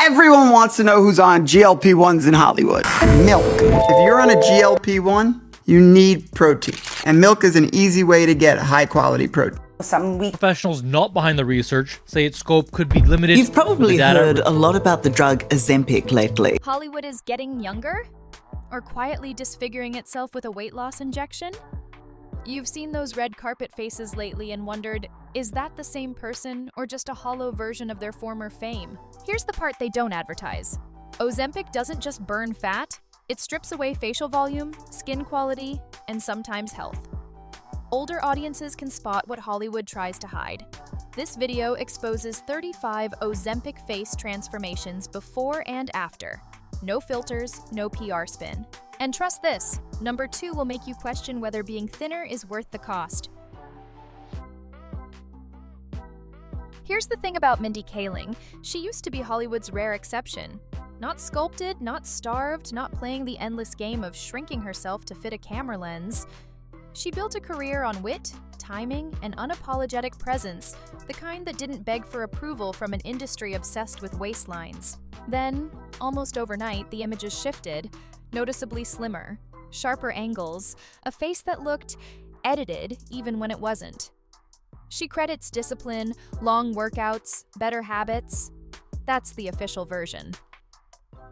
Everyone wants to know who's on GLP-1s in Hollywood. Milk. If you're on a GLP-1, you need protein. And milk is an easy way to get high-quality protein. Professionals not behind the research say its scope could be limited. You've probably heard a lot about the drug Ozempic lately. Hollywood is getting younger? Or quietly disfiguring itself with a weight loss injection? You've seen those red carpet faces lately and wondered, is that the same person or just a hollow version of their former fame? Here's the part they don't advertise. Ozempic doesn't just burn fat, it strips away facial volume, skin quality, and sometimes health. Older audiences can spot what Hollywood tries to hide. This video exposes 35 Ozempic face transformations before and after. No filters, no PR spin. And trust this, number 2 will make you question whether being thinner is worth the cost. Here's the thing about Mindy KaLing. She used to be Hollywood's rare exception. Not sculpted, not starved, not playing the endless game of shrinking herself to fit a camera lens. She built a career on wit, timing, and unapologetic presence, the kind that didn't beg for approval from an industry obsessed with waistlines. Then, almost overnight, the images shifted, noticeably slimmer, sharper angles, a face that looked edited even when it wasn't. She credits discipline, long workouts, better habits. That's the official version.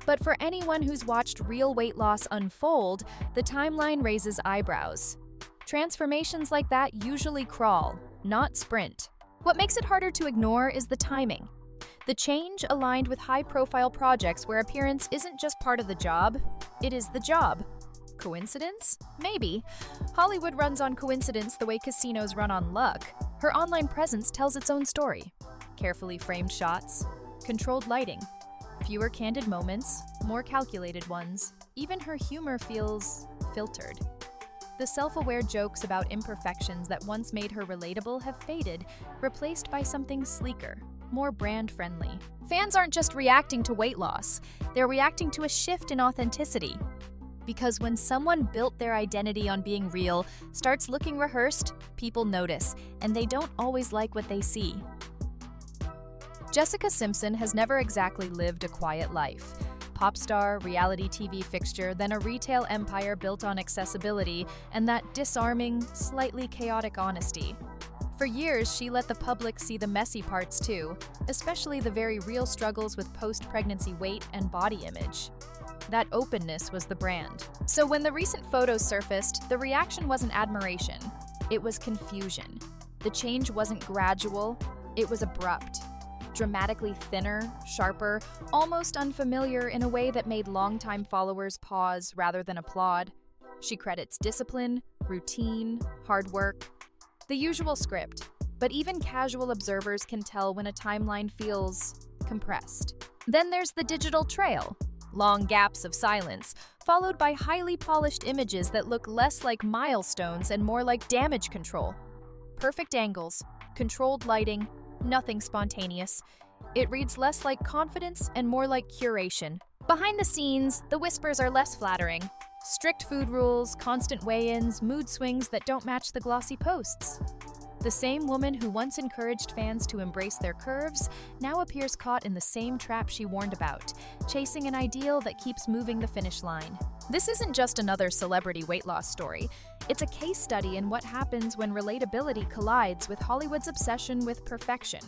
But for anyone who's watched real weight loss unfold, the timeline raises eyebrows. Transformations like that usually crawl, not sprint. What makes it harder to ignore is the timing. The change aligned with high-profile projects where appearance isn't just part of the job, it is the job. Coincidence? Maybe. Hollywood runs on coincidence the way casinos run on luck. Her online presence tells its own story. Carefully framed shots, controlled lighting, fewer candid moments, more calculated ones. Even her humor feels filtered. The self-aware jokes about imperfections that once made her relatable have faded, replaced by something sleeker, more brand-friendly. Fans aren't just reacting to weight loss, they're reacting to a shift in authenticity. Because when someone built their identity on being real, starts looking rehearsed, people notice, and they don't always like what they see. Jessica Simpson has never exactly lived a quiet life. Pop star, reality TV fixture, then a retail empire built on accessibility and that disarming, slightly chaotic honesty. For years, she let the public see the messy parts too, especially the very real struggles with post-pregnancy weight and body image. That openness was the brand. So when the recent photos surfaced, the reaction wasn't admiration, it was confusion. The change wasn't gradual, it was abrupt. Dramatically thinner, sharper, almost unfamiliar in a way that made longtime followers pause rather than applaud. She credits discipline, routine, hard work, the usual script, but even casual observers can tell when a timeline feels compressed. Then there's the digital trail, long gaps of silence, followed by highly polished images that look less like milestones and more like damage control. Perfect angles, controlled lighting, nothing spontaneous. It reads less like confidence and more like curation. Behind the scenes, the whispers are less flattering. Strict food rules, constant weigh-ins, mood swings that don't match the glossy posts. The same woman who once encouraged fans to embrace their curves now appears caught in the same trap she warned about, chasing an ideal that keeps moving the finish line. This isn't just another celebrity weight loss story. It's a case study in what happens when relatability collides with Hollywood's obsession with perfection.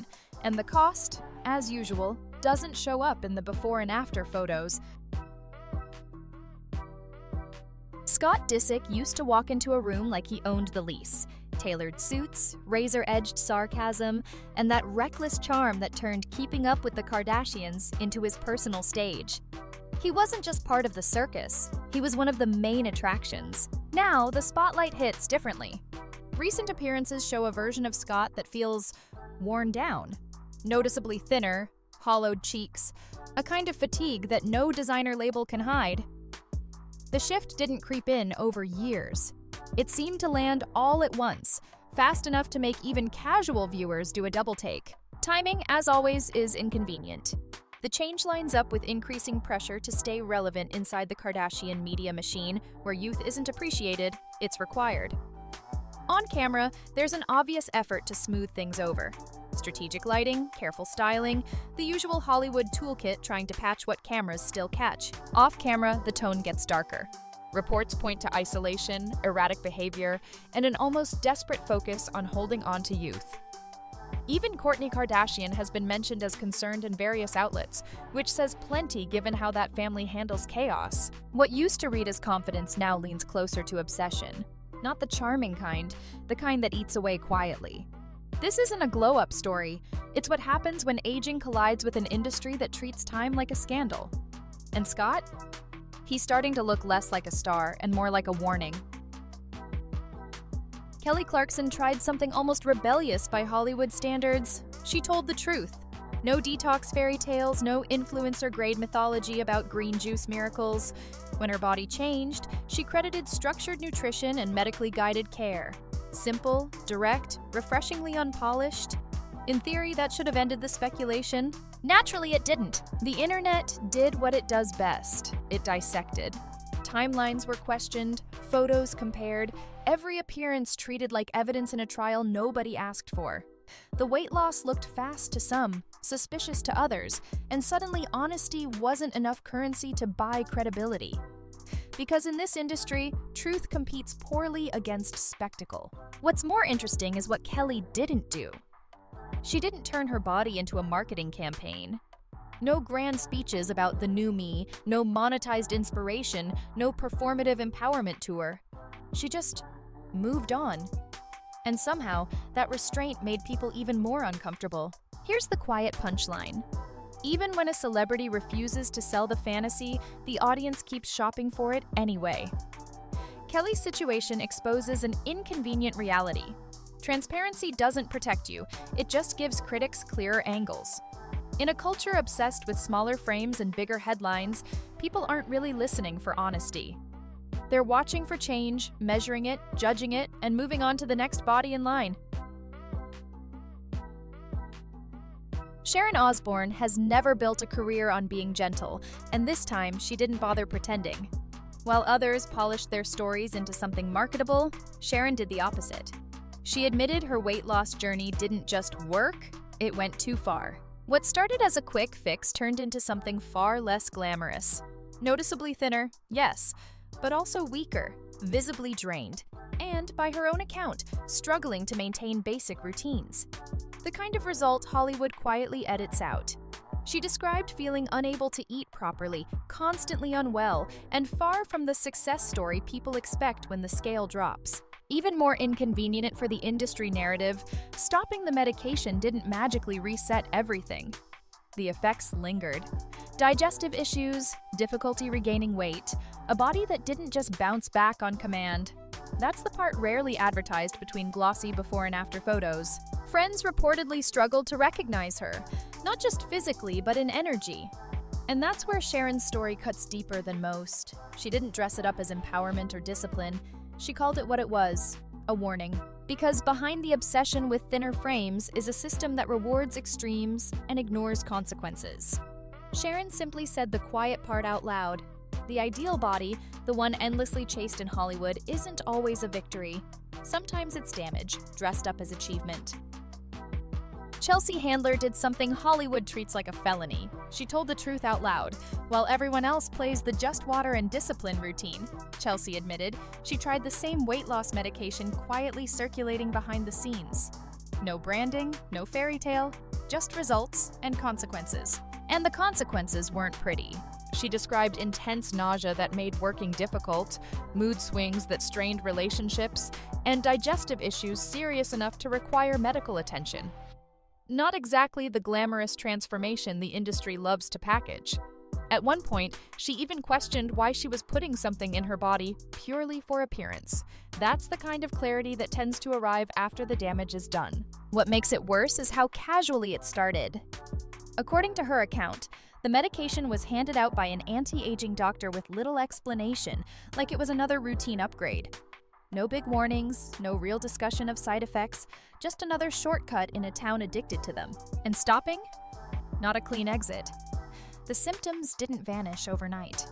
And the cost, as usual, doesn't show up in the before and after photos. Scott Disick used to walk into a room like he owned the lease. Tailored suits, razor-edged sarcasm, and that reckless charm that turned Keeping Up with the Kardashians into his personal stage. He wasn't just part of the circus, he was one of the main attractions. Now, the spotlight hits differently. Recent appearances show a version of Scott that feels worn down, noticeably thinner, hollowed cheeks, a kind of fatigue that no designer label can hide. The shift didn't creep in over years. It seemed to land all at once, fast enough to make even casual viewers do a double take. Timing, as always, is inconvenient. The change lines up with increasing pressure to stay relevant inside the Kardashian media machine, where youth isn't appreciated, it's required. On camera, there's an obvious effort to smooth things over. Strategic lighting, careful styling, the usual Hollywood toolkit trying to patch what cameras still catch. Off camera, the tone gets darker. Reports point to isolation, erratic behavior, and an almost desperate focus on holding on to youth. Even Kourtney Kardashian has been mentioned as concerned in various outlets, which says plenty given how that family handles chaos. What used to read as confidence now leans closer to obsession. Not the charming kind, the kind that eats away quietly. This isn't a glow-up story. It's what happens when aging collides with an industry that treats time like a scandal. And Scott? He's starting to look less like a star and more like a warning. Kelly Clarkson tried something almost rebellious by Hollywood standards. She told the truth. No detox fairy tales, no influencer-grade mythology about green juice miracles. When her body changed, she credited structured nutrition and medically guided care. Simple, direct, refreshingly unpolished. In theory, that should have ended the speculation. Naturally, it didn't. The internet did what it does best. It dissected. Timelines were questioned, photos compared, every appearance treated like evidence in a trial nobody asked for. The weight loss looked fast to some, suspicious to others, and suddenly honesty wasn't enough currency to buy credibility. Because in this industry, truth competes poorly against spectacle. What's more interesting is what Kelly didn't do. She didn't turn her body into a marketing campaign. No grand speeches about the new me, no monetized inspiration, no performative empowerment tour. She just moved on. And somehow, that restraint made people even more uncomfortable. Here's the quiet punchline. Even when a celebrity refuses to sell the fantasy, the audience keeps shopping for it anyway. Kelly's situation exposes an inconvenient reality. Transparency doesn't protect you, it just gives critics clearer angles. In a culture obsessed with smaller frames and bigger headlines, people aren't really listening for honesty. They're watching for change, measuring it, judging it, and moving on to the next body in line. Sharon Osbourne has never built a career on being gentle, and this time she didn't bother pretending. While others polished their stories into something marketable, Sharon did the opposite. She admitted her weight loss journey didn't just work, it went too far. What started as a quick fix turned into something far less glamorous. Noticeably thinner, yes, but also weaker, visibly drained, and, by her own account, struggling to maintain basic routines. The kind of result Hollywood quietly edits out. She described feeling unable to eat properly, constantly unwell, and far from the success story people expect when the scale drops. Even more inconvenient for the industry narrative, stopping the medication didn't magically reset everything. The effects lingered. Digestive issues, difficulty regaining weight, a body that didn't just bounce back on command. That's the part rarely advertised between glossy before and after photos. Friends reportedly struggled to recognize her, not just physically, but in energy. And that's where Sharon's story cuts deeper than most. She didn't dress it up as empowerment or discipline. She called it what it was, a warning. Because behind the obsession with thinner frames is a system that rewards extremes and ignores consequences. Sharon simply said the quiet part out loud. The ideal body, the one endlessly chased in Hollywood, isn't always a victory. Sometimes it's damage, dressed up as achievement. Chelsea Handler did something Hollywood treats like a felony. She told the truth out loud. While everyone else plays the just water and discipline routine, Chelsea admitted she tried the same weight loss medication quietly circulating behind the scenes. No branding, no fairy tale, just results and consequences. And the consequences weren't pretty. She described intense nausea that made working difficult, mood swings that strained relationships, and digestive issues serious enough to require medical attention. Not exactly the glamorous transformation the industry loves to package. At one point, she even questioned why she was putting something in her body purely for appearance. That's the kind of clarity that tends to arrive after the damage is done. What makes it worse is how casually it started. According to her account, the medication was handed out by an anti-aging doctor with little explanation, like it was another routine upgrade. No big warnings, no real discussion of side effects, just another shortcut in a town addicted to them. And stopping? Not a clean exit. The symptoms didn't vanish overnight.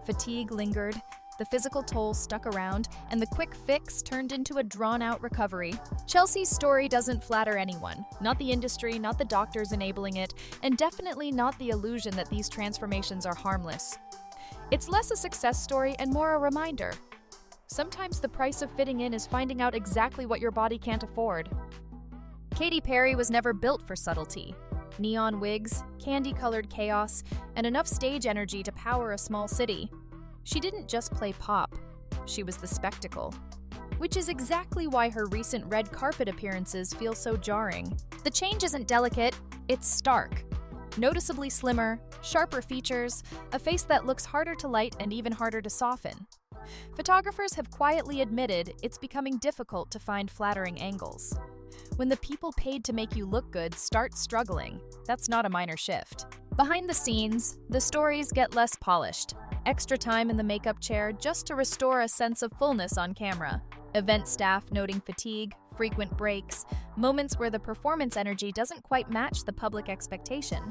Fatigue lingered, The physical toll stuck around, and the quick fix turned into a drawn-out recovery. Chelsea's story doesn't flatter anyone. Not the industry, not the doctors enabling it, and definitely not the illusion that these transformations are harmless. It's less a success story and more a reminder. Sometimes the price of fitting in is finding out exactly what your body can't afford. Katy Perry was never built for subtlety. Neon wigs, candy-colored chaos, and enough stage energy to power a small city. She didn't just play pop, she was the spectacle. Which is exactly why her recent red carpet appearances feel so jarring. The change isn't delicate, it's stark. Noticeably slimmer, sharper features, a face that looks harder to light and even harder to soften. Photographers have quietly admitted it's becoming difficult to find flattering angles. When the people paid to make you look good start struggling, that's not a minor shift. Behind the scenes, the stories get less polished. Extra time in the makeup chair just to restore a sense of fullness on camera. Event staff noting fatigue, frequent breaks, moments where the performance energy doesn't quite match the public expectation.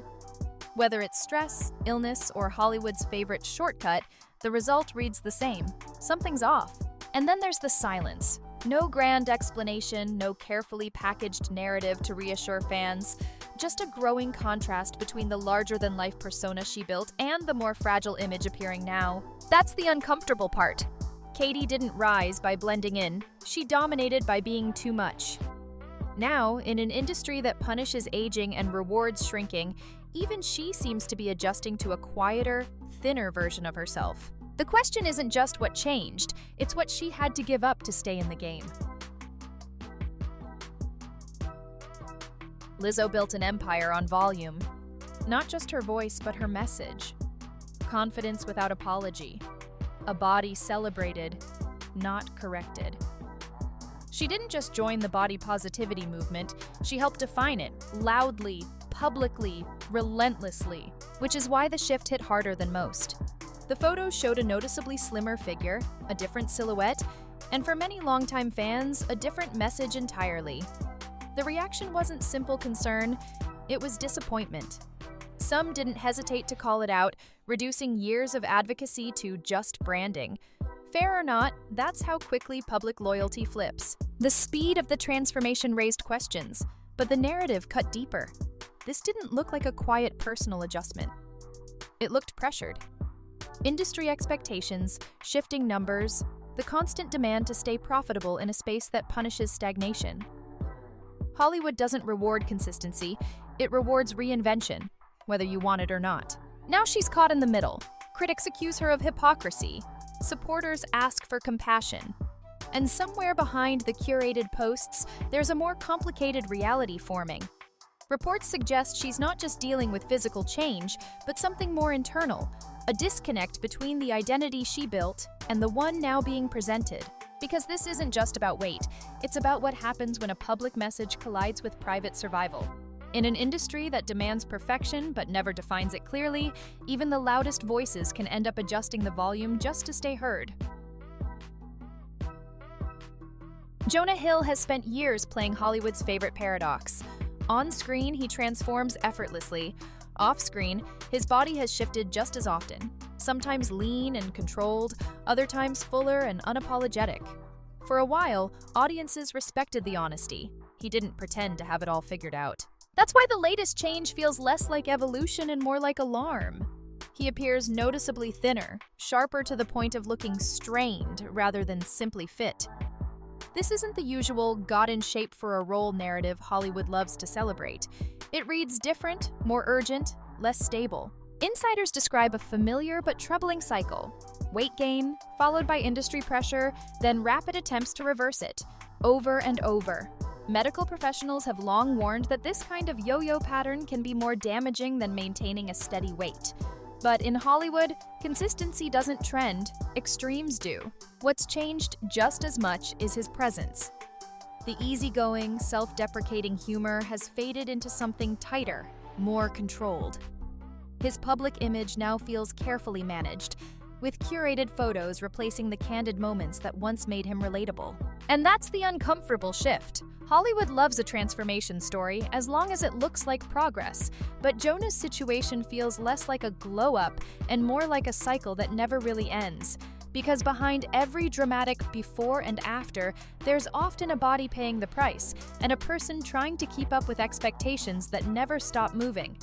Whether it's stress, illness, or Hollywood's favorite shortcut, the result reads the same. Something's off. And then there's the silence. No grand explanation, no carefully packaged narrative to reassure fans. Just a growing contrast between the larger-than-life persona she built and the more fragile image appearing now. That's the uncomfortable part. Katy didn't rise by blending in. She dominated by being too much. Now, in an industry that punishes aging and rewards shrinking, even she seems to be adjusting to a quieter, thinner version of herself. The question isn't just what changed, it's what she had to give up to stay in the game. Lizzo built an empire on volume. Not just her voice, but her message. Confidence without apology. A body celebrated, not corrected. She didn't just join the body positivity movement, she helped define it, loudly, publicly, relentlessly, which is why the shift hit harder than most. The photos showed a noticeably slimmer figure, a different silhouette, and for many longtime fans, a different message entirely. The reaction wasn't simple concern, it was disappointment. Some didn't hesitate to call it out, reducing years of advocacy to just branding. Fair or not, that's how quickly public loyalty flips. The speed of the transformation raised questions, but the narrative cut deeper. This didn't look like a quiet personal adjustment. It looked pressured. Industry expectations, shifting numbers, the constant demand to stay profitable in a space that punishes stagnation. Hollywood doesn't reward consistency, it rewards reinvention, whether you want it or not. Now she's caught in the middle. Critics accuse her of hypocrisy. Supporters ask for compassion. And somewhere behind the curated posts, there's a more complicated reality forming. Reports suggest she's not just dealing with physical change, but something more internal, a disconnect between the identity she built and the one now being presented. Because this isn't just about weight, it's about what happens when a public message collides with private survival. In an industry that demands perfection but never defines it clearly, even the loudest voices can end up adjusting the volume just to stay heard. Jonah Hill has spent years playing Hollywood's favorite paradox. On screen, he transforms effortlessly. Off screen, his body has shifted just as often, sometimes lean and controlled, other times fuller and unapologetic. For a while, audiences respected the honesty. He didn't pretend to have it all figured out. That's why the latest change feels less like evolution and more like alarm. He appears noticeably thinner, sharper to the point of looking strained rather than simply fit. This isn't the usual got in shape for a role narrative Hollywood loves to celebrate. It reads different, more urgent, less stable. Insiders describe a familiar but troubling cycle. Weight gain, followed by industry pressure, then rapid attempts to reverse it, over and over. Medical professionals have long warned that this kind of yo-yo pattern can be more damaging than maintaining a steady weight. But in Hollywood, consistency doesn't trend, extremes do. What's changed just as much is his presence. The easygoing, self-deprecating humor has faded into something tighter, more controlled. His public image now feels carefully managed, with curated photos replacing the candid moments that once made him relatable. And that's the uncomfortable shift. Hollywood loves a transformation story as long as it looks like progress, but Jonah's situation feels less like a glow-up and more like a cycle that never really ends. because behind every dramatic before and after, there's often a body paying the price and a person trying to keep up with expectations that never stop moving.